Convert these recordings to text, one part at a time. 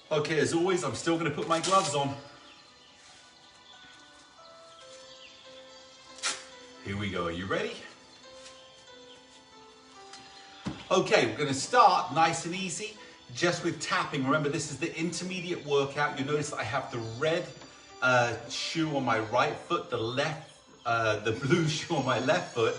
Okay, as always, I'm still going to put my gloves on. Here we go. Are you ready? Okay, we're going to start nice and easy, just with tapping. Remember, this is the intermediate workout. You'll notice that I have the red shoe on my right foot, the blue shoe on my left foot,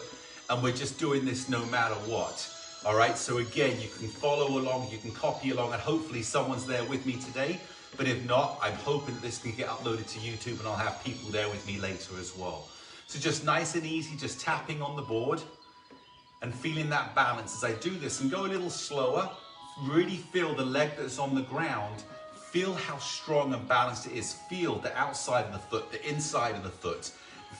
and we're just doing this no matter what. All right, so again, you can follow along, you can copy along, and hopefully someone's there with me today. But if not, I'm hoping that this can get uploaded to YouTube and I'll have people there with me later as well. So just nice and easy, just tapping on the board and feeling that balance as I do this, and go a little slower. Really feel the leg that's on the ground. Feel how strong and balanced it is. Feel the outside of the foot, the inside of the foot.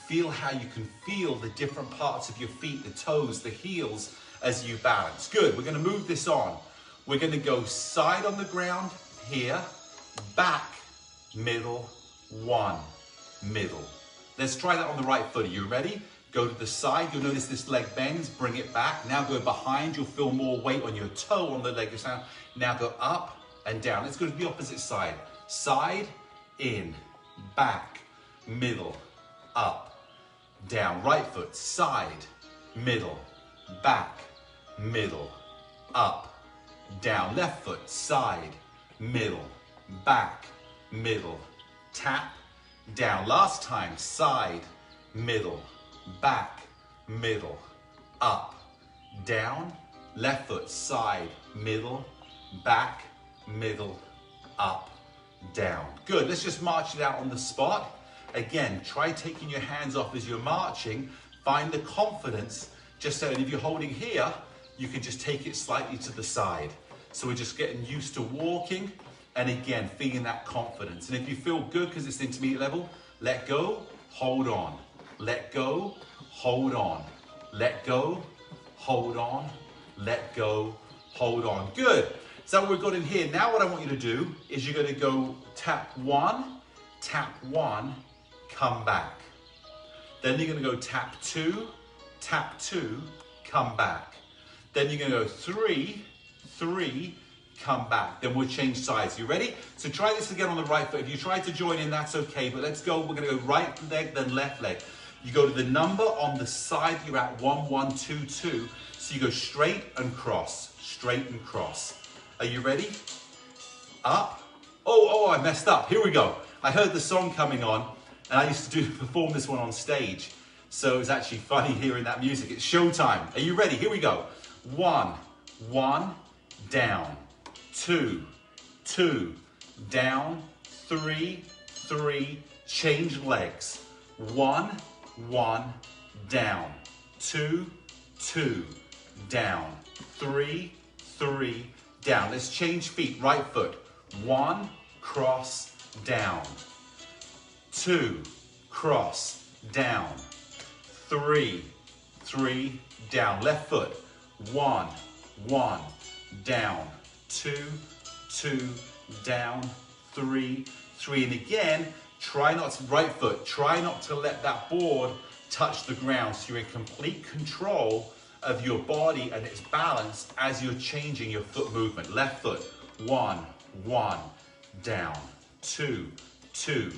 Feel how you can feel the different parts of your feet, the toes, the heels, as you balance. Good, we're gonna move this on. We're gonna go side on the ground here, back, middle, one, middle. Let's try that on the right foot. Are you ready? Go to the side, you'll notice this leg bends, bring it back. Now go behind, you'll feel more weight on your toe on the leg. Now go up and down. Let's go to the opposite side. Side, in, back, middle, up, down. Right foot, side, middle, back, middle, up, down. Left foot, side, middle, back, middle, tap, down. Last time, side, middle, back, middle, up, down. Left foot, side, middle, back, middle, up, down. Good, let's just march it out on the spot. Again, try taking your hands off as you're marching. Find the confidence, just so, and if you're holding here, you can just take it slightly to the side. So we're just getting used to walking, and again, feeling that confidence. And if you feel good because it's intermediate level, let go, hold on. Let go, hold on. Let go, hold on. Let go, hold on. Good. So what we've got in here. Now what I want you to do is you're going to go tap one, come back. Then you're going to go tap two, come back. Then you're going to go three, come back. Then we'll change sides. You ready? So try this again on the right foot. If you try to join in, that's okay. But let's go. We're going to go right leg, then left leg. You go to the number on the side you're at, 1, 1, 2, 2. So you go straight and cross, straight and cross. Are you ready? Up. Oh, I messed up. Here we go. I heard the song coming on, and I used to perform this one on stage. So it was actually funny hearing that music. It's showtime. Are you ready? Here we go. 1, 1, down. 2, 2, down. 3, 3, change legs. 1, 1, down. 2, 2, down. 3, 3, down. Let's change feet. Right foot. 1, cross, down. 2, cross, down. 3, 3, down. Left foot. 1, 1, down. 2, 2, down. 3, 3. And again, try not to, right foot, try not to let that board touch the ground. So you're in complete control of your body and its balance as you're changing your foot movement. Left foot. 1, 1, down. 2, 2,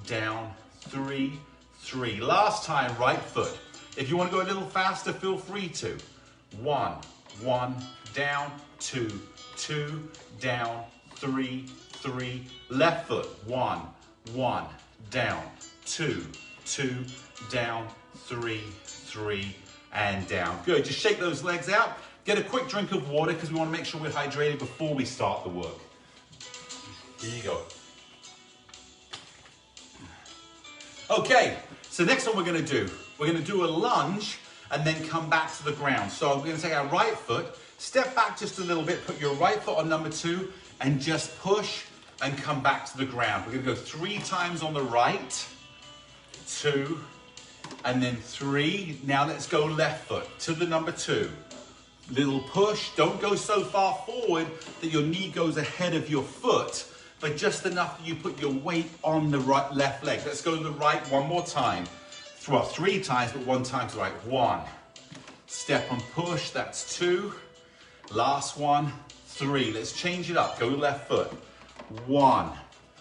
down. 3, 3. Last time, right foot. If you want to go a little faster, feel free to. 1, 1, down. 2, 2, down. 3, 3. Left foot. 1, 1, down. 2, 2, down. 3, 3, and down. Good. Just shake those legs out. Get a quick drink of water because we want to make sure we're hydrated before we start the work. Here you go. Okay, so next one we're going to do a lunge and then come back to the ground. So we're going to take our right foot, step back just a little bit, put your right foot on number 2 and just push and come back to the ground. We're going to go 3 times on the right, 2, and then 3. Now let's go left foot to the number 2. Little push. Don't go so far forward that your knee goes ahead of your foot, but just enough that you put your weight on the right left leg. Let's go to the right one more time. Well, 3 times, but 1 time to the right. 1. Step and push. That's 2. Last one. 3. Let's change it up. Go left foot. 1,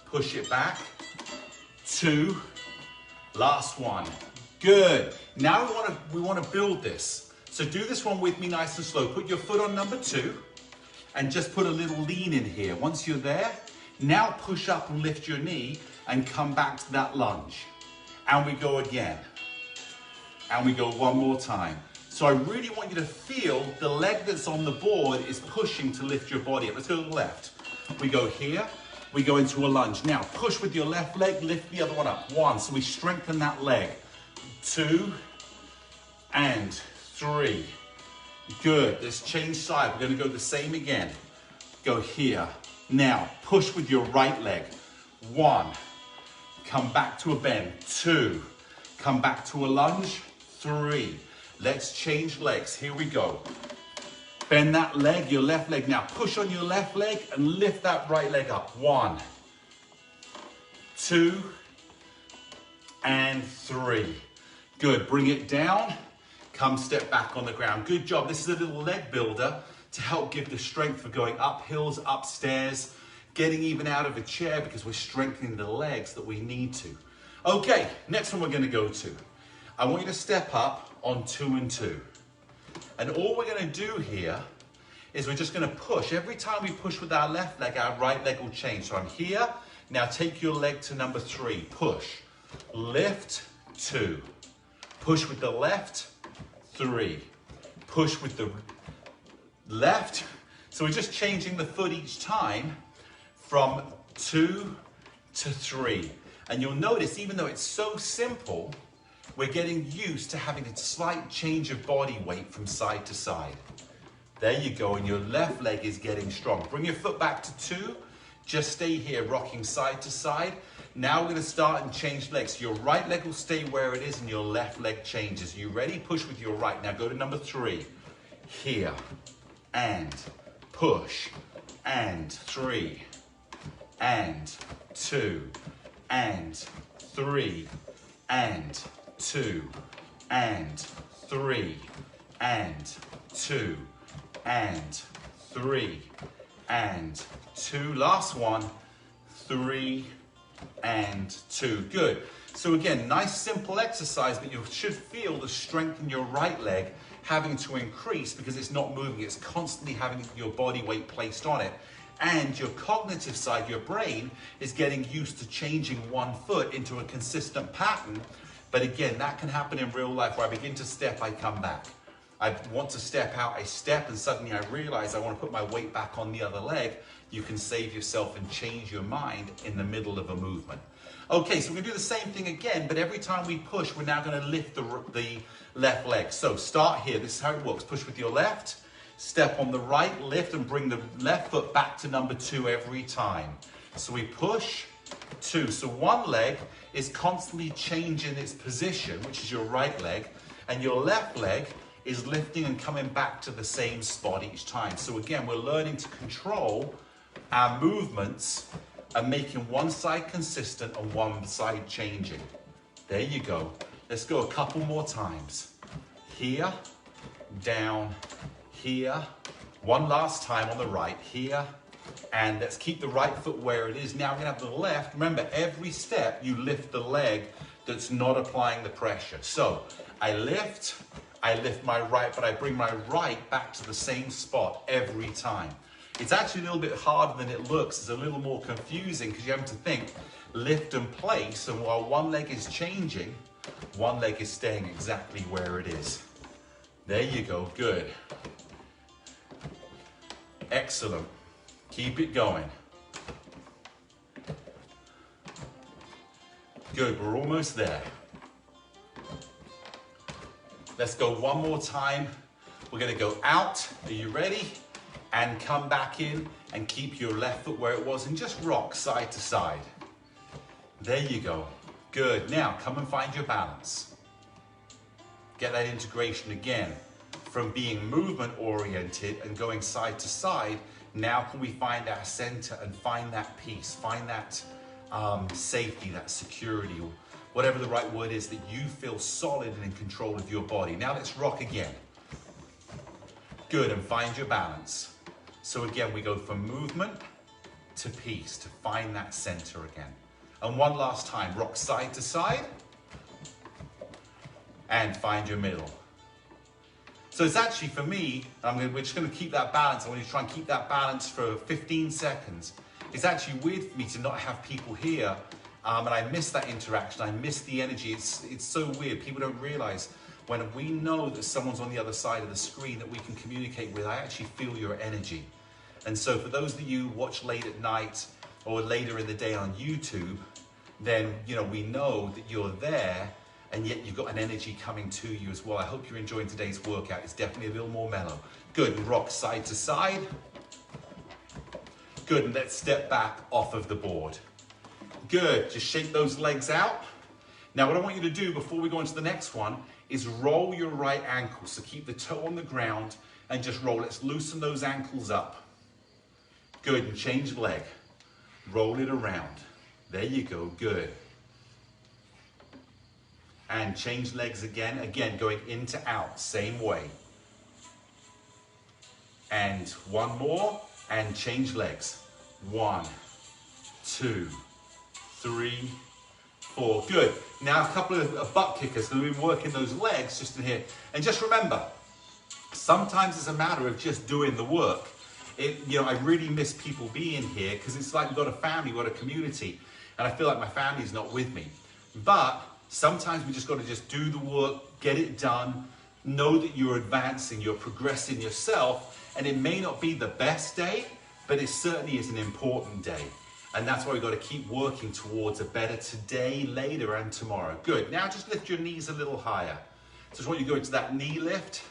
push it back, 2, last one. Good. Now we want to build this. So do this one with me nice and slow. Put your foot on number 2 and just put a little lean in here. Once you're there, now push up and lift your knee and come back to that lunge. And we go again. And we go one more time. So I really want you to feel the leg that's on the board is pushing to lift your body up. Let's go to the left. We go here, we go into a lunge. Now push with your left leg, lift the other one up. 1, so we strengthen that leg. 2 and 3. Good, let's change side. We're gonna go the same again. Go here. Now push with your right leg. 1, come back to a bend. 2, come back to a lunge. 3. Let's change legs. Here we go. Bend that leg, your left leg. Now push on your left leg and lift that right leg up. 1, 2, and 3. Good. Bring it down. Come step back on the ground. Good job. This is a little leg builder to help give the strength for going up hills, upstairs, getting even out of a chair because we're strengthening the legs that we need to. Okay, next one we're going to go to. I want you to step up on 2 and 2. And all we're going to do here is we're just going to push. Every time we push with our left leg, our right leg will change. So I'm here. Now take your leg to number 3. Push. Lift. 2. Push with the left. 3. Push with the left. So we're just changing the foot each time from 2 to 3. And you'll notice, even though it's so simple, we're getting used to having a slight change of body weight from side to side. There you go, and your left leg is getting strong. Bring your foot back to 2. Just stay here, rocking side to side. Now we're going to start and change legs. Your right leg will stay where it is and your left leg changes. You ready? Push with your right. Now go to number 3. Here, and push, and 3, and 2, and 3, and 2, and 3, and 2, and 3, and 2. Last one, 3, and 2. Good. So again, nice simple exercise, but you should feel the strength in your right leg having to increase because it's not moving. It's constantly having your body weight placed on it. And your cognitive side, your brain, is getting used to changing one foot into a consistent pattern. But again, that can happen in real life where I begin to step, I come back. I want to step out, I step, and suddenly I realize I want to put my weight back on the other leg. You can save yourself and change your mind in the middle of a movement. Okay, so we're gonna do the same thing again, but every time we push, we're now gonna lift the left leg. So start here, this is how it works. Push with your left, step on the right, lift, and bring the left foot back to number 2 every time. So we push, 2. So one leg is constantly changing its position, which is your right leg, and your left leg is lifting and coming back to the same spot each time. So again, we're learning to control our movements and making one side consistent and one side changing. There you go. Let's go a couple more times. Here, down, here. One last time on the right, here. And let's keep the right foot where it is. Now we're gonna have the left. Remember, every step you lift the leg that's not applying the pressure. So I lift my right, but I bring my right back to the same spot every time. It's actually a little bit harder than it looks. It's a little more confusing because you have to think, lift and place, and while one leg is changing, one leg is staying exactly where it is. There you go, good. Excellent. Keep it going. Good, we're almost there. Let's go one more time. We're gonna go out. Are you ready? And come back in and keep your left foot where it was and just rock side to side. There you go. Good. Now come and find your balance. Get that integration again from being movement oriented and going side to side. Now can we find our center and find that peace, find that safety, that security, or whatever the right word is, that you feel solid and in control of your body. Now let's rock again. Good, and find your balance. So again, we go from movement to peace, to find that center again. And one last time, rock side to side, and find your middle. So it's actually, for me, we're just going to keep that balance. I want you to try and keep that balance for 15 seconds. It's actually weird for me to not have people here, and I miss that interaction. I miss the energy. It's so weird. People don't realize when we know that someone's on the other side of the screen that we can communicate with, I actually feel your energy. And so for those of you who watch late at night or later in the day on YouTube, then we know that you're there, and yet you've got an energy coming to you as well. I hope you're enjoying today's workout. It's definitely a little more mellow. Good, and rock side to side. Good, and let's step back off of the board. Good, just shake those legs out. Now what I want you to do before we go into the next one is roll your right ankle. So keep the toe on the ground and just roll. Let's loosen those ankles up. Good, and change leg. Roll it around. There you go, good. And change legs again, going in to out, same way. And one more, and change legs. 1, 2, 3, 4, good. Now a couple of butt kickers, so we've been working those legs just in here. And just remember, sometimes it's a matter of just doing the work. I really miss people being here because it's like we've got a family, we've got a community, and I feel like my family's not with me. But sometimes we just got to just do the work, get it done, know that you're advancing, you're progressing yourself, and it may not be the best day, but it certainly is an important day. And that's why we've got to keep working towards a better today, later, and tomorrow. Good. Now just lift your knees a little higher. So I just want you to go into that knee lift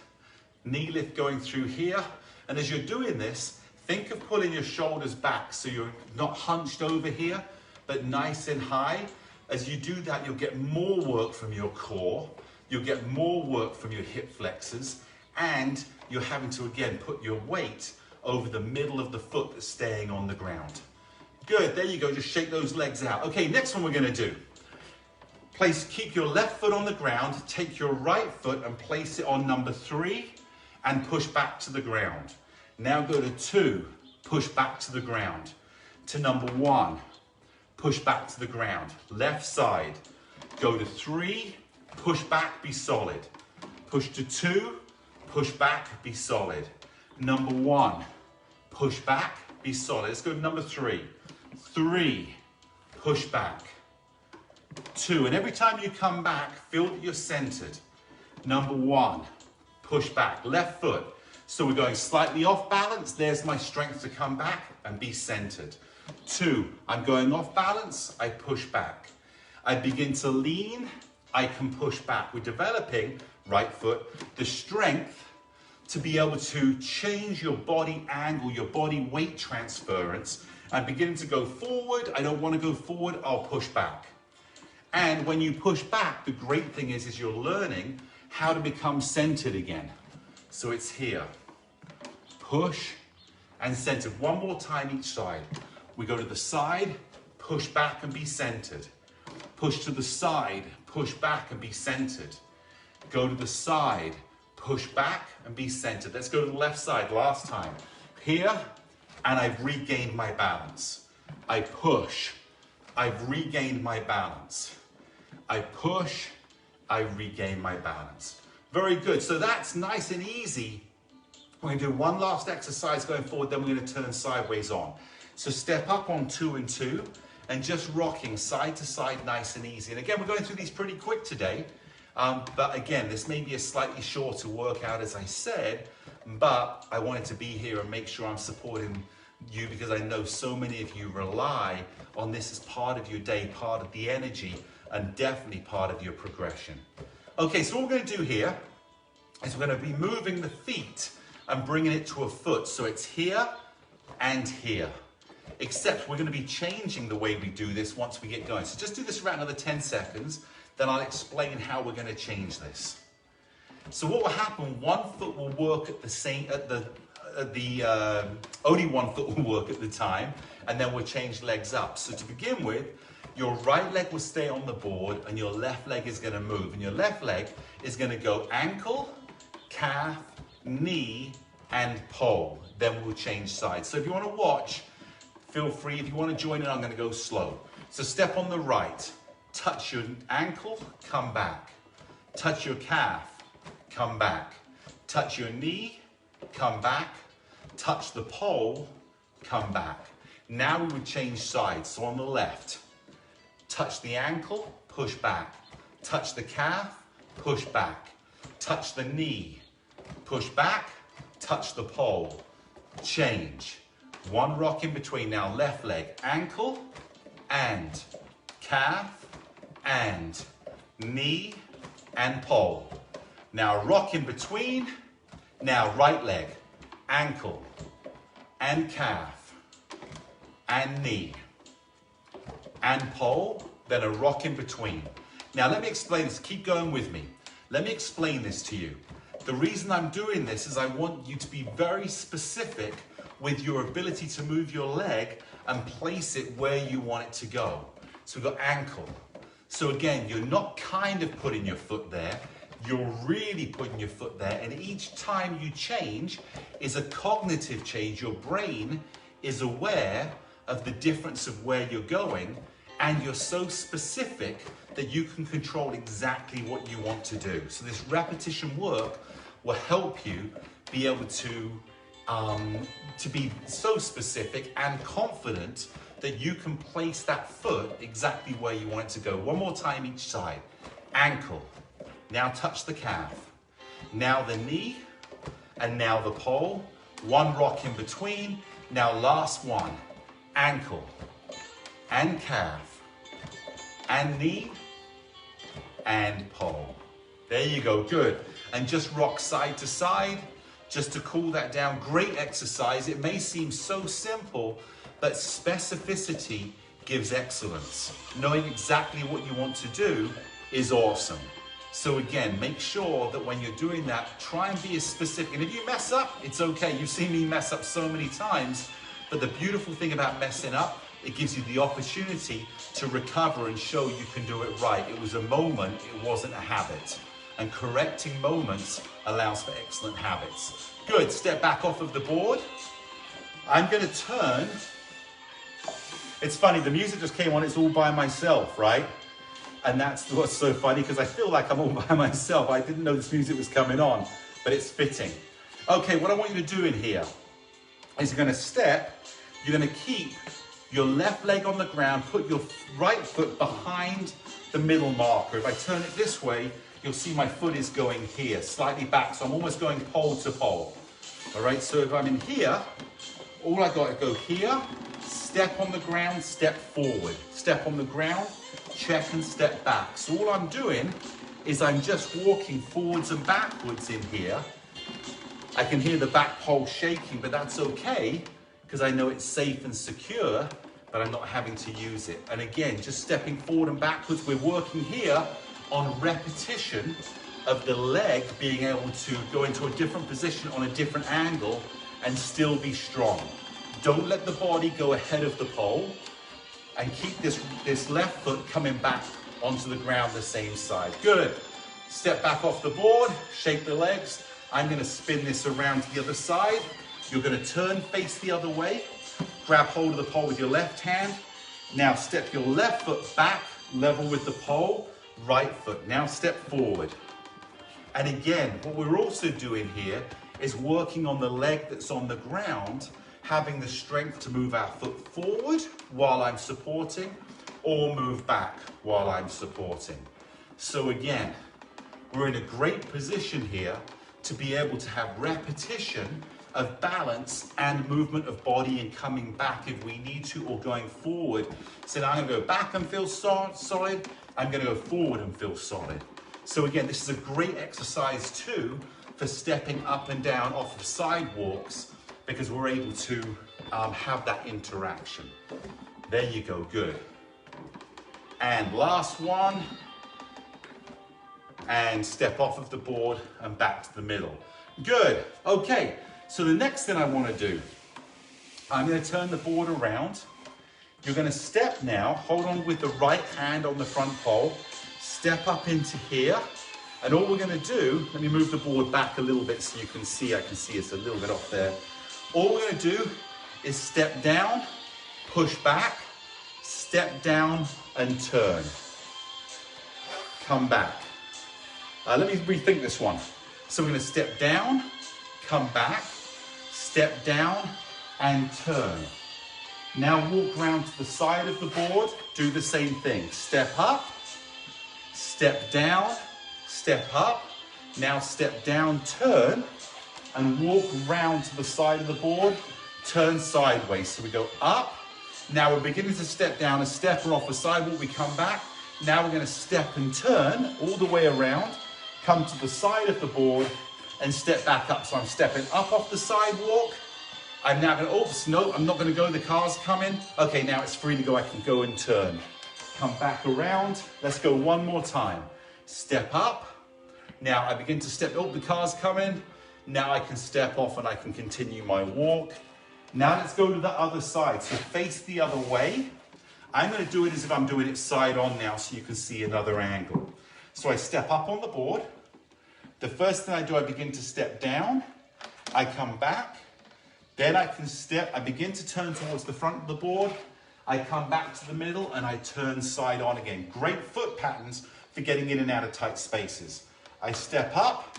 going through here. And as you're doing this, think of pulling your shoulders back so you're not hunched over here, but nice and high. As you do that, you'll get more work from your core, you'll get more work from your hip flexors, and you're having to, again, put your weight over the middle of the foot that's staying on the ground. Good, there you go, just shake those legs out. Okay, next one we're gonna do. Keep your left foot on the ground, take your right foot and place it on number 3, and push back to the ground. Now go to 2, push back to the ground. To number 1, push back to the ground. Left side. Go to 3, push back, be solid. Push to 2, push back, be solid. Number 1, push back, be solid. Let's go to number 3. 3, push back. 2, and every time you come back, feel that you're centered. Number 1, push back, left foot. So we're going slightly off balance. There's my strength to come back and be centered. 2, I'm going off balance, I push back. I begin to lean, I can push back. We're developing, right foot, the strength to be able to change your body angle, your body weight transference. I'm beginning to go forward, I don't want to go forward, I'll push back. And when you push back, the great thing is you're learning how to become centered again. So it's here, push and centered. One more time each side. We go to the side, push back and be centered. Push to the side, push back and be centered. Go to the side, push back and be centered. Let's go to the left side, last time. Here, and I've regained my balance. I push, I've regained my balance. I push, I regain my balance. Very good, so that's nice and easy. We're gonna do one last exercise going forward, then we're gonna turn sideways on. So step up on 2 and 2, and just rocking side to side, nice and easy. And again, we're going through these pretty quick today, but again, this may be a slightly shorter workout, as I said, but I wanted to be here and make sure I'm supporting you because I know so many of you rely on this as part of your day, part of the energy, and definitely part of your progression. Okay, so what we're going to do here is we're going to be moving the feet and bringing it to a foot. So it's here and here. Except we're going to be changing the way we do this once we get going. So just do this for another 10 seconds, then I'll explain how we're going to change this. So what will happen, one foot will work at the same, only one foot will work at the time, and then we'll change legs up. So to begin with, your right leg will stay on the board and your left leg is going to move. And your left leg is going to go ankle, calf, knee, and pole. Then we'll change sides. So if you want to watch, Feel free, if you want to join in, I'm going to go slow. So step on the right, touch your ankle, come back. Touch your calf, come back. Touch your knee, come back. Touch the pole, come back. Now we would change sides. So on the left, touch the ankle, push back. Touch the calf, push back. Touch the knee, push back. Touch the pole, change. One rock in between. Now left leg, ankle and calf and knee and pole. Now rock in between. Now right leg, ankle and calf and knee and pole, then a rock in between. Now let me explain this, keep going with me. Let me explain this to you. The reason I'm doing this is I want you to be very specific with your ability to move your leg and place it where you want it to go. So we've got ankle. So again, you're not kind of putting your foot there, you're really putting your foot there, and each time you change is a cognitive change. Your brain is aware of the difference of where you're going, and you're so specific that you can control exactly what you want to do. So this repetition work will help you be able to be so specific and confident that you can place that foot exactly where you want it to go. One more time each side. Ankle. Now touch the calf. Now the knee, and now the pole. One rock in between. Now last one. Ankle and calf and knee and pole. There you go, good. And just rock side to side, just to cool that down. Great exercise. It may seem so simple, but specificity gives excellence. Knowing exactly what you want to do is awesome. So again, make sure that when you're doing that, try and be as specific. And if you mess up, it's okay. You've seen me mess up so many times, but the beautiful thing about messing up, it gives you the opportunity to recover and show you can do it right. It was a moment, it wasn't a habit. And correcting moments allows for excellent habits. Good, step back off of the board. I'm gonna turn. It's funny, the music just came on, it's all by myself, right? And that's what's so funny, because I feel like I'm all by myself. I didn't know this music was coming on, but it's fitting. Okay, what I want you to do in here is you're gonna step, you're gonna keep your left leg on the ground, put your right foot behind the middle marker. If I turn it this way, you'll see my foot is going here, slightly back, so I'm almost going pole to pole. All right, so if I'm in here, all I got to go here, step on the ground, step forward. Step on the ground, check and step back. So all I'm doing is I'm just walking forwards and backwards in here. I can hear the back pole shaking, but that's okay, because I know it's safe and secure, but I'm not having to use it. And again, just stepping forward and backwards, we're working here on repetition of the leg being able to go into a different position on a different angle and still be strong. Don't let the body go ahead of the pole, and keep this left foot coming back onto the ground the same side. Good. Step back off the board, shake the legs. I'm gonna spin this around to the other side. You're gonna turn, face the other way, grab hold of the pole with your left hand. Now step your left foot back, level with the pole, right foot. Now step forward. And again, what we're also doing here is working on the leg that's on the ground, having the strength to move our foot forward while I'm supporting, or move back while I'm supporting. So again, we're in a great position here to be able to have repetition of balance and movement of body and coming back if we need to, or going forward. So now I'm gonna go back and feel solid. I'm gonna go forward and feel solid. So again, this is a great exercise too for stepping up and down off of sidewalks, because we're able to have that interaction. There you go, good. And last one. And step off of the board and back to the middle. Good, okay. So the next thing I want to do, I'm going to turn the board around. You're going to step now, hold on with the right hand on the front pole, step up into here, and all we're going to do, let me move the board back a little bit so you can see, I can see it's a little bit off there. All we're going to do is step down, push back, step down and turn. Come back. Let me rethink this one. So we're going to step down, come back, step down and turn. Now walk around to the side of the board, do the same thing. Step up, step down, step up. Now step down, turn, and walk around to the side of the board, turn sideways. So we go up. Now we're beginning to step down a step or off a sidewalk, we come back. Now we're going to step and turn all the way around, come to the side of the board and step back up. So I'm stepping up off the sidewalk. I'm now going to, oops, no, I'm not going to go, the car's coming. Okay, now it's free to go, I can go and turn. Come back around, let's go one more time. Step up. Now I begin to step, oh, the car's coming. Now I can step off and I can continue my walk. Now let's go to the other side. So face the other way. I'm going to do it as if I'm doing it side on now so you can see another angle. So I step up on the board. The first thing I do, I begin to step down. I come back. Then I can step, I begin to turn towards the front of the board. I come back to the middle and I turn side on again. Great foot patterns for getting in and out of tight spaces. I step up.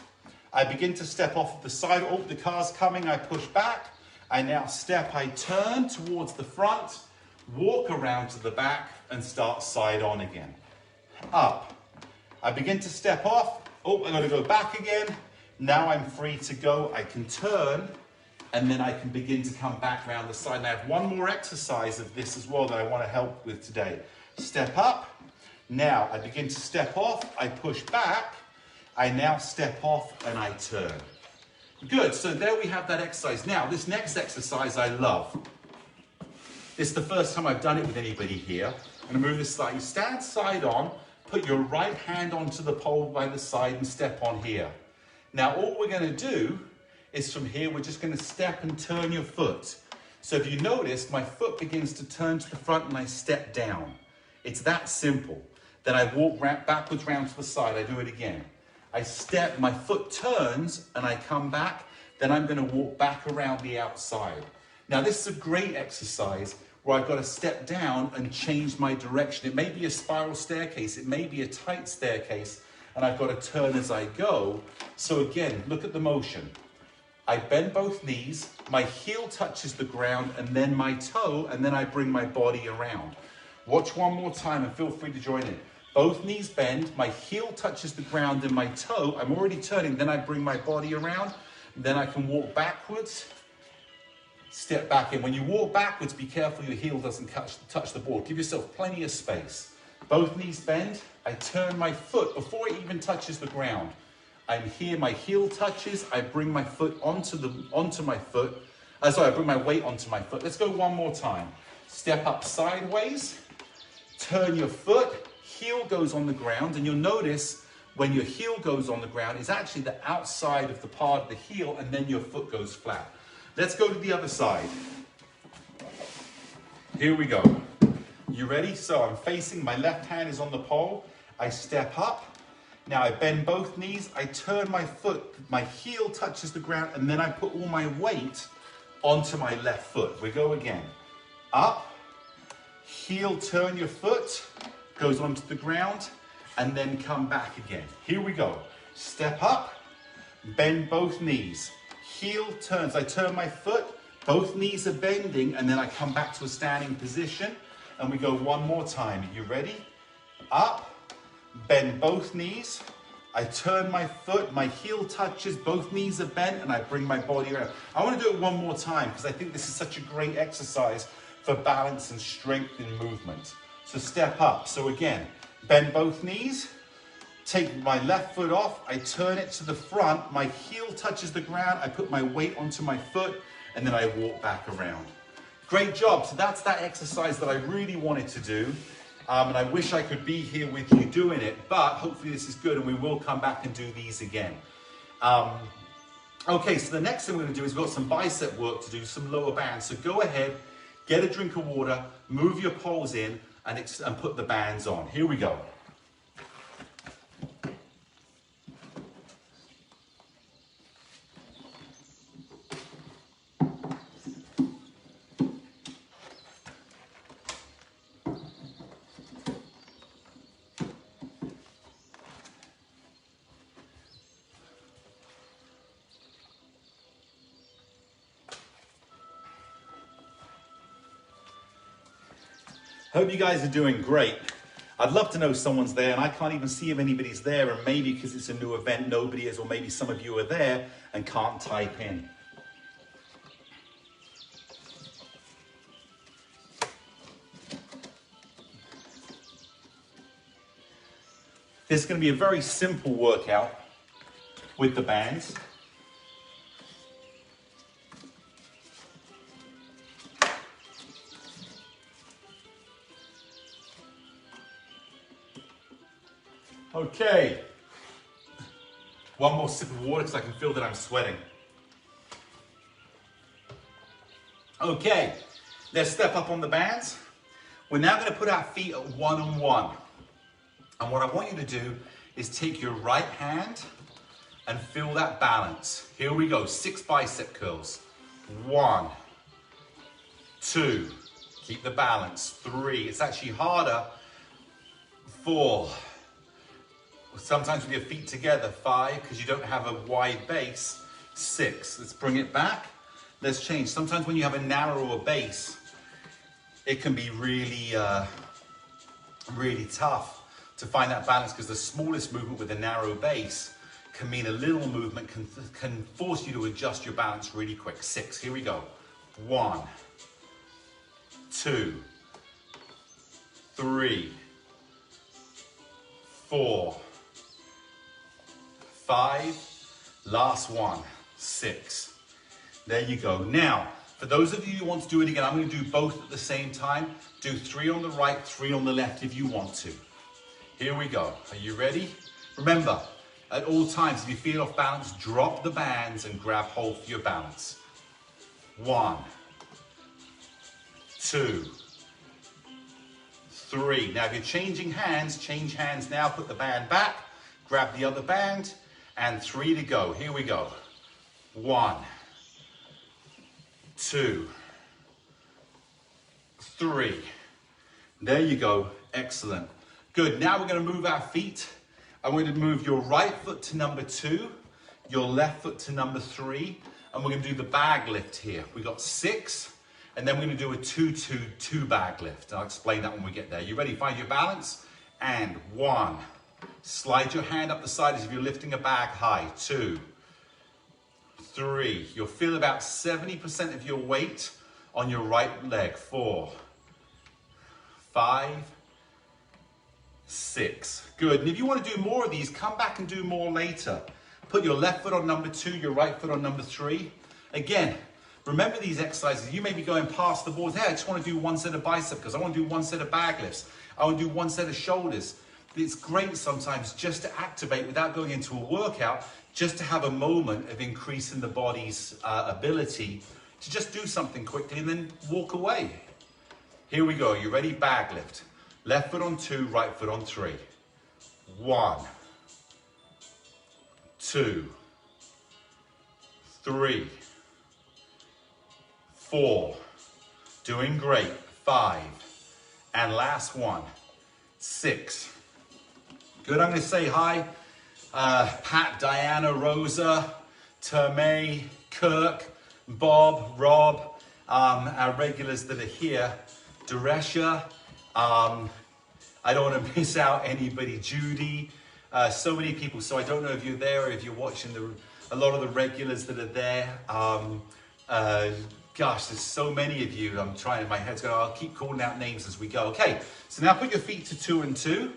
I begin to step off the side. Oh, the car's coming. I push back. I now step, I turn towards the front, walk around to the back and start side on again. Up. I begin to step off. Oh, I'm going to go back again. Now I'm free to go. I can turn and then I can begin to come back around the side. And I have one more exercise of this as well that I want to help with today. Step up. Now I begin to step off. I push back. I now step off and I turn. Good, so there we have that exercise. Now, this next exercise I love. It's the first time I've done it with anybody here. I'm going to move this slightly. Stand side on, put your right hand onto the pole by the side and step on here. Now, all we're going to do is from here, we're just going to step and turn your foot. So if you notice, my foot begins to turn to the front and I step down. It's that simple. Then I walk backwards round to the side. I do it again. I step, my foot turns and I come back, then I'm going to walk back around the outside. Now this is a great exercise where I've got to step down and change my direction. It may be a spiral staircase, it may be a tight staircase, and I've got to turn as I go. So again, look at the motion. I bend both knees, my heel touches the ground and then my toe, and then I bring my body around. Watch one more time and feel free to join in. Both knees bend, my heel touches the ground and my toe, I'm already turning, then I bring my body around, then I can walk backwards, step back in. When you walk backwards, be careful your heel doesn't touch the board. Give yourself plenty of space. Both knees bend, I turn my foot before it even touches the ground. I'm here, my heel touches, I bring my foot onto my foot. I bring my weight onto my foot. Let's go one more time. Step up sideways, turn your foot, heel goes on the ground, and you'll notice when your heel goes on the ground, it's actually the outside of the part of the heel, and then your foot goes flat. Let's go to the other side. Here we go. You ready? So I'm facing, my left hand is on the pole. I step up. Now I bend both knees. I turn my foot. My heel touches the ground, and then I put all my weight onto my left foot. We go again. Up. Heel, turn your foot. Goes onto the ground, and then come back again. Here we go. Step up. Bend both knees. Heel turns. I turn my foot. Both knees are bending, and then I come back to a standing position. And we go one more time. Are you ready? Up. Bend both knees. I turn my foot. My heel touches. Both knees are bent, and I bring my body around. I want to do it one more time because I think this is such a great exercise for balance and strength in movement. So step up. So again, bend both knees. Take my left foot off. I turn it to the front. My heel touches the ground. I put my weight onto my foot, and then I walk back around. Great job. So that's that exercise that I really wanted to do. And I wish I could be here with you doing it, but hopefully this is good and we will come back and do these again. Okay, so the next thing we're going to do is we've got some bicep work to do, some lower bands. So go ahead, get a drink of water, move your poles in and put the bands on. Here we go. Hope you guys are doing great. I'd love to know someone's there, and I can't even see if anybody's there, and maybe because it's a new event, nobody is, or maybe some of you are there and can't type in. This is going to be a very simple workout with the bands. Okay. One more sip of water because I can feel that I'm sweating. Okay, let's step up on the bands. We're now going to put our feet at 1 on 1. And what I want you to do is take your right hand and feel that balance. Here we go, 6 bicep curls. 1, 2, keep the balance. 3, it's actually harder. 4, sometimes with your feet together. 5, because you don't have a wide base. 6, let's bring it back. Let's change. Sometimes when you have a narrower base, it can be really, really tough to find that balance, because the smallest movement with a narrow base can mean a little movement can force you to adjust your balance really quick. 6, here we go. 1, 2, 3, 4, 5, last one, 6. There you go. Now, for those of you who want to do it again, I'm going to do both at the same time. Do 3 on the right, 3 on the left if you want to. Here we go. Are you ready? Remember, at all times, if you feel off balance, drop the bands and grab hold for your balance. 1, 2, 3. Now, if you're changing hands, change hands now. Put the band back, grab the other band, and 3 to go. Here we go. 1, 2, 3. There you go. Excellent. Good. Now we're going to move our feet. I'm going to move your right foot to number 2, your left foot to number 3, and we're going to do the bag lift here. We got 6, and then we're going to do a 2-2-2 bag lift. I'll explain that when we get there. You ready? Find your balance. And 1. Slide your hand up the side as if you're lifting a bag high. 2, 3. You'll feel about 70% of your weight on your right leg. 4, 5, 6. Good. And if you want to do more of these, come back and do more later. Put your left foot on number 2, your right foot on number 3. Again, remember these exercises. You may be going past the boards. Hey, I just want to do 1 set of bicep because I want to do 1 set of bag lifts. I want to do 1 set of shoulders. It's great sometimes just to activate without going into a workout, just to have a moment of increasing the body's ability to just do something quickly and then walk away. Here we go. You ready? Bag lift. Left foot on 2, right foot on 3. 1, 2, 3, 4. Doing great. 5. And last one, 6. Good. I'm going to say hi. Pat, Diana, Rosa, Termay, Kirk, Bob, Rob, our regulars that are here. Duresha. I don't want to miss out anybody. Judy, so many people. So I don't know if you're there or if you're watching a lot of the regulars that are there. Gosh, there's so many of you. I'm trying, my head's going, I'll keep calling out names as we go. Okay, so now put your feet to 2 and 2.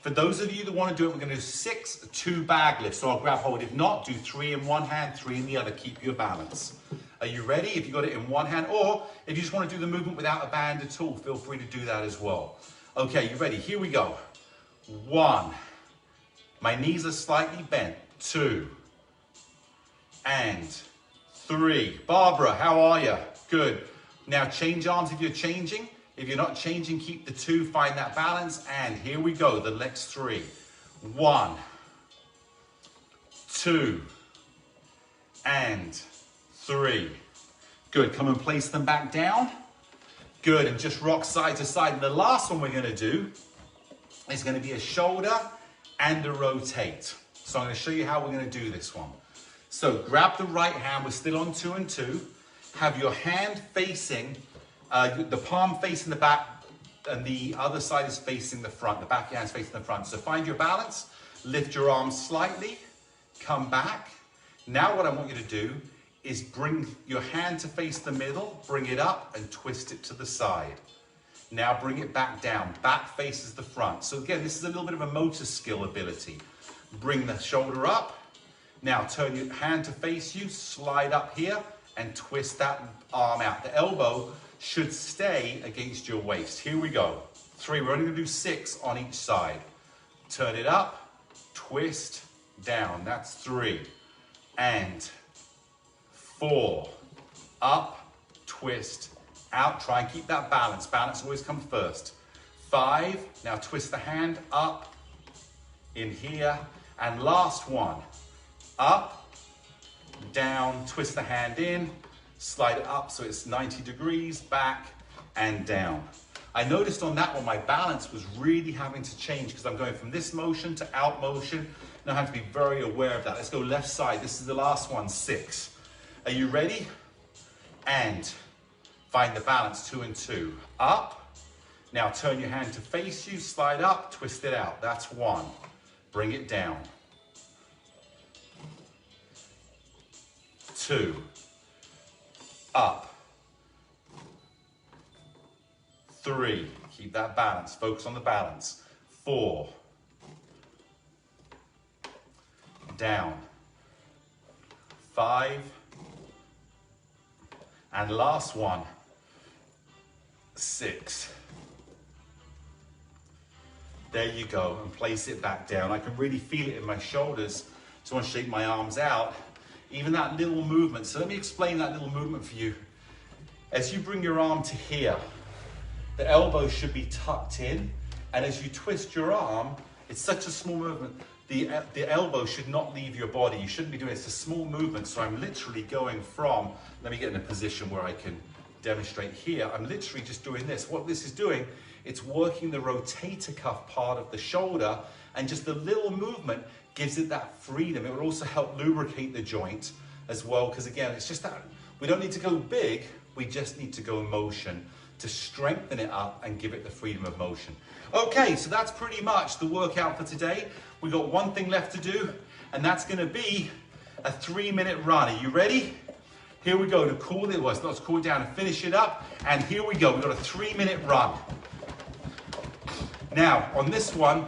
For those of you that want to do it, we're going to do 6 2 bag lifts. So I'll grab hold. If not, do 3 in one hand, 3 in the other. Keep your balance. Are you ready? If you got it in one hand, or if you just want to do the movement without a band at all, feel free to do that as well. Okay, you ready? Here we go. 1. My knees are slightly bent. 2. And 3. Barbara, how are you? Good. Now change arms if you're changing. If you're not changing, keep the 2. Find that balance. And here we go. The next 3. 1, 2, and 3. Good. Come and place them back down. Good. And just rock side to side. And the last one we're going to do is going to be a shoulder and a rotate. So I'm going to show you how we're going to do this one. So grab the right hand. We're still on 2 and 2. Have your hand facing, the palm facing the back and the other side is facing the front. The back of your hand's facing the front. So find your balance, lift your arms slightly, come back. Now what I want you to do is bring your hand to face the middle, bring it up and twist it to the side. Now bring it back down, back faces the front. So again, this is a little bit of a motor skill ability. Bring the shoulder up. Now turn your hand to face you, slide up here and twist that arm out. The elbow should stay against your waist. Here we go. 3, we're only gonna do 6 on each side. Turn it up, twist, down. That's 3. And 4, up, twist, out. Try and keep that balance. Balance always comes first. 5, now twist the hand up, in here. And last one, up, down, twist the hand in, slide it up so it's 90 degrees, back and down. I noticed on that one, my balance was really having to change because I'm going from this motion to out motion. And I have to be very aware of that. Let's go left side. This is the last one, 6. Are you ready? And find the balance, 2 and 2. Up. Now turn your hand to face you, slide up, twist it out. That's 1. Bring it down. 2. Up. 3. Keep that balance. Focus on the balance. 4. Down. 5. And last one. 6. There you go, and place it back down. I can really feel it in my shoulders, so I want to shake my arms out. Even that little movement. So let me explain that little movement for you. As you bring your arm to here, the elbow should be tucked in, and as you twist your arm, it's such a small movement, the elbow should not leave your body. You shouldn't be doing it. It's a small movement, so I'm literally going from, let me get in a position where I can demonstrate here. I'm literally just doing this. What this is doing, it's working the rotator cuff part of the shoulder, and just a little movement gives it that freedom. It will also help lubricate the joint as well, because again, it's just that we don't need to go big, we just need to go in motion to strengthen it up and give it the freedom of motion. Okay, so that's pretty much the workout for today. We've got one thing left to do, and that's gonna be a 3-minute run. Are you ready? Here we go, to cool it, let's cool it down and finish it up. And here we go, we've got a 3-minute run. Now, on this one,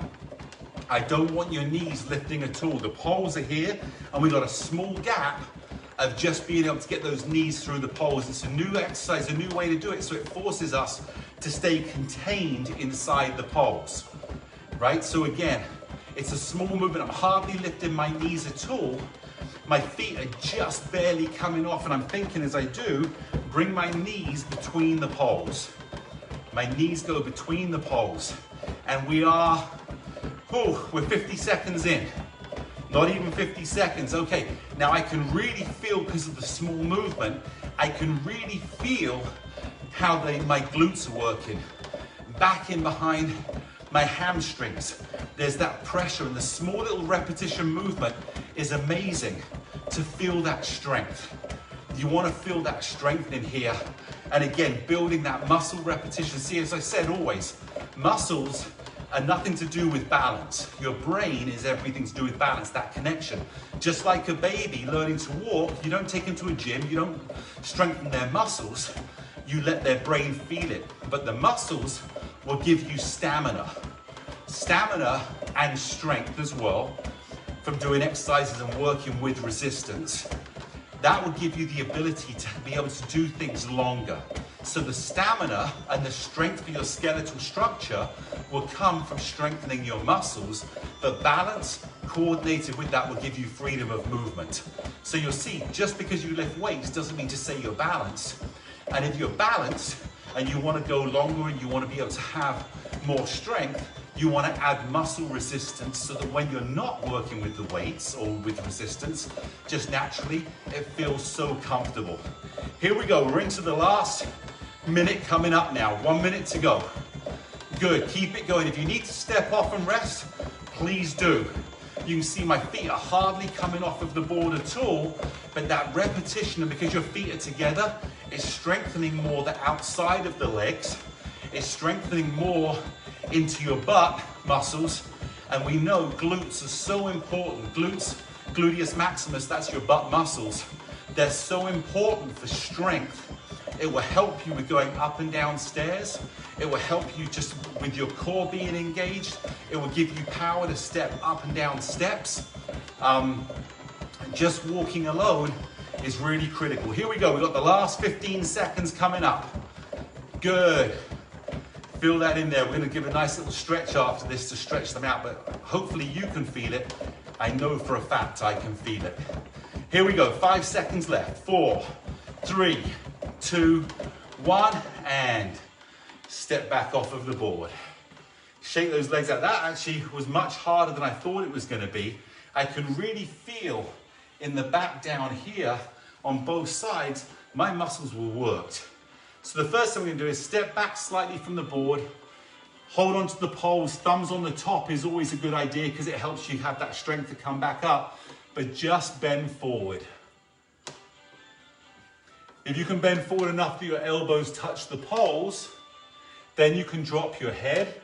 I don't want your knees lifting at all. The poles are here, and we've got a small gap of just being able to get those knees through the poles. It's a new exercise, a new way to do it, so it forces us to stay contained inside the poles, right? So again, it's a small movement. I'm hardly lifting my knees at all. My feet are just barely coming off, and I'm thinking as I do, bring my knees between the poles. My knees go between the poles, and we're 50 seconds in. Not even 50 seconds. Okay, now I can really feel, because of the small movement, I can really feel how my glutes are working. Back in behind my hamstrings. There's that pressure, and the small little repetition movement is amazing to feel that strength. You want to feel that strength in here. And again, building that muscle repetition. See, as I said always, muscles are nothing to do with balance. Your brain is everything to do with balance, that connection. Just like a baby learning to walk, you don't take them to a gym, you don't strengthen their muscles, you let their brain feel it. But the muscles will give you stamina. Stamina and strength as well from doing exercises and working with resistance. That will give you the ability to be able to do things longer. So the stamina and the strength for your skeletal structure will come from strengthening your muscles. The balance coordinated with that will give you freedom of movement. So you'll see, just because you lift weights doesn't mean to say you're balanced. And if you're balanced and you want to go longer and you want to be able to have more strength, you want to add muscle resistance so that when you're not working with the weights or with resistance, just naturally, it feels so comfortable. Here we go, we're into the last minute coming up now. 1 minute to go. Good, keep it going. If you need to step off and rest, please do. You can see my feet are hardly coming off of the board at all, but that repetition, and because your feet are together, is strengthening more the outside of the legs. It's strengthening more into your butt muscles. And we know glutes are so important. Glutes, gluteus maximus, that's your butt muscles. They're so important for strength. It will help you with going up and down stairs. It will help you just with your core being engaged. It will give you power to step up and down steps. Just walking alone is really critical. Here we go. We've got the last 15 seconds coming up. Good. Feel that in there. We're going to give a nice little stretch after this to stretch them out, but hopefully you can feel it. I know for a fact I can feel it. Here we go. 5 seconds left. 4, 3, 2, 1, and step back off of the board. Shake those legs out. That actually was much harder than I thought it was going to be. I can really feel in the back down here on both sides, my muscles were worked. So the first thing we're going to do is step back slightly from the board, hold onto the poles, thumbs on the top is always a good idea because it helps you have that strength to come back up, but just bend forward. If you can bend forward enough that your elbows touch the poles, then you can drop your head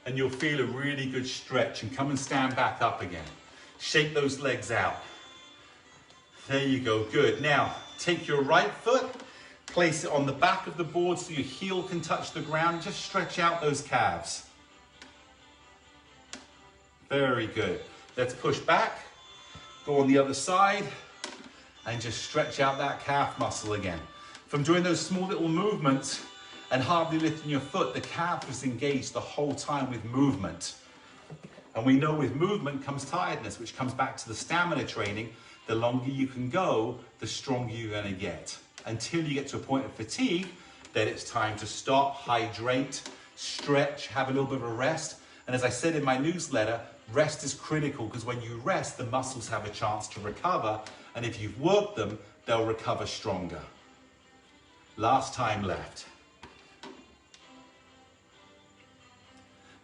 and you'll feel a really good stretch and come and stand back up again. Shake those legs out. There you go, good. Now, take your right foot, place it on the back of the board so your heel can touch the ground. Just stretch out those calves. Very good. Let's push back, go on the other side, and just stretch out that calf muscle again. From doing those small little movements and hardly lifting your foot, the calf is engaged the whole time with movement. And we know with movement comes tiredness, which comes back to the stamina training. The longer you can go, the stronger you're going to get. Until you get to a point of fatigue, then it's time to stop, hydrate, stretch, have a little bit of a rest. And as I said in my newsletter, rest is critical because when you rest, the muscles have a chance to recover. And if you've worked them, they'll recover stronger. Last time left.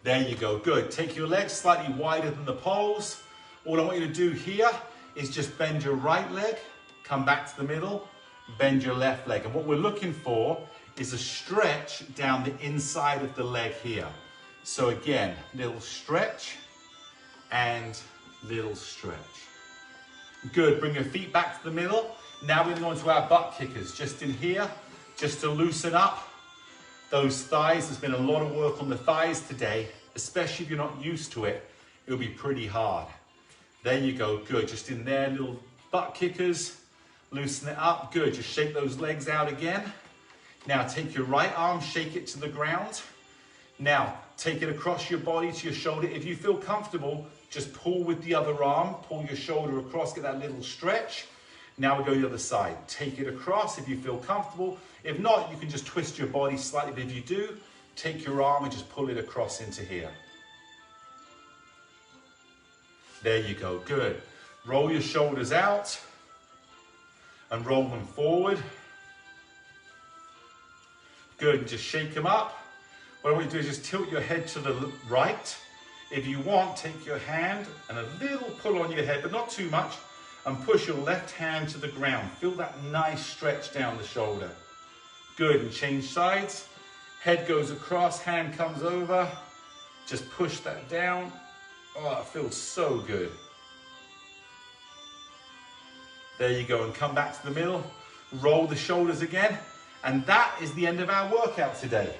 There you go, good. Take your legs slightly wider than the poles. All I want you to do here is just bend your right leg, come back to the middle, bend your left leg. And what we're looking for is a stretch down the inside of the leg here. So again, little stretch and little stretch. Good, bring your feet back to the middle. Now we're going to go into our butt kickers, just in here, just to loosen up those thighs. There's been a lot of work on the thighs today, especially if you're not used to it, it'll be pretty hard. There you go, good. Just in there, little butt kickers. Loosen it up, good. Just shake those legs out again. Now take your right arm, shake it to the ground. Now take it across your body to your shoulder. If you feel comfortable, just pull with the other arm, pull your shoulder across, get that little stretch. Now we go to the other side. Take it across if you feel comfortable. If not, you can just twist your body slightly, but if you do, take your arm and just pull it across into here. There you go, good. Roll your shoulders out and roll them forward. Good, and just shake them up. What I want you to do is just tilt your head to the right. If you want, take your hand and a little pull on your head, but not too much, and push your left hand to the ground. Feel that nice stretch down the shoulder. Good, and change sides. Head goes across, hand comes over. Just push that down. Oh, it feels so good. There you go, and come back to the middle. Roll the shoulders again. And that is the end of our workout today.